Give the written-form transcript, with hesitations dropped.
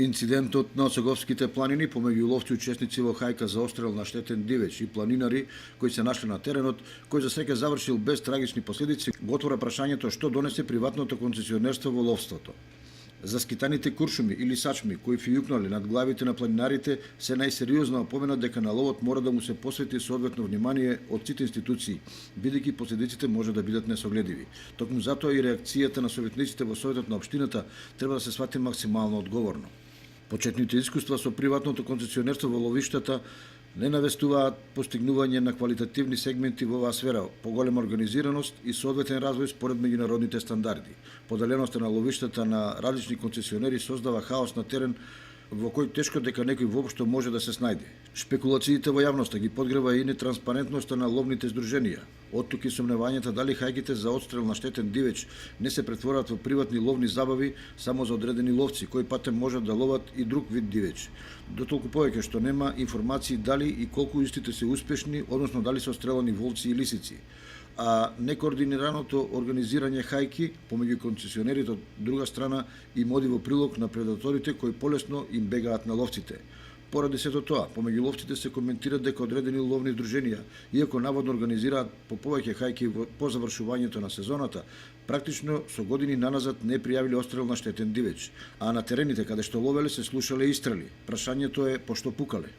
Инцидентот на Осоговските планини помеѓу ловци учесници во хајка за отстрел на штетен дивеч и планинари кои се нашли на теренот, кој за сега завршил без трагични последици, го отвора прашањето што донесе приватното концесионерство во ловството. За скитаните куршуми или сачми кои фијукнале над главите на планинарите се најсериозно опомена дека на ловот мора да му се посвети соодветно внимание од сите институции, бидејќи последиците може да бидат несогледиви. Токму затоа и реакцијата на советниците во Советот на општината треба да се свати максимално одговорно. Почетните искуства со приватното концесионерство во ловиштата не навестуваат постигнување на квалитативни сегменти во оваа сфера, поголема организираност и соодветен развој според меѓународните стандарди. Поделеноста на ловиштата на различни концесионери создава хаос на терен во кој тешко дека некој воопшто може да се снајде. Шпекулациите во јавноста ги подгрева и нетранспарентноста на ловните здруженија. Оттук и сомневањата дали хајките за отстрел на штетен дивеч не се претворат во приватни ловни забави само за одредени ловци, кои патем можат да ловат и друг вид дивеч. Дотолку повеќе што нема информации дали и колку истите се успешни, односно дали се отстрелани волци и лисици. А некоординираното организирање хајки помеѓу концесионерите од друга страна им оди во прилог на предаторите кои полесно им бегаат на ловците. Поради сето тоа, помеѓу ловците се коментира дека одредени ловни здруженија, иако наводно организираат по повеќе хајки по завршувањето на сезоната, практично со години наназад не пријавиле отстрел на штетен дивеч, а на терените каде што ловеле се слушале истрели. Прашањето е пошто пукале.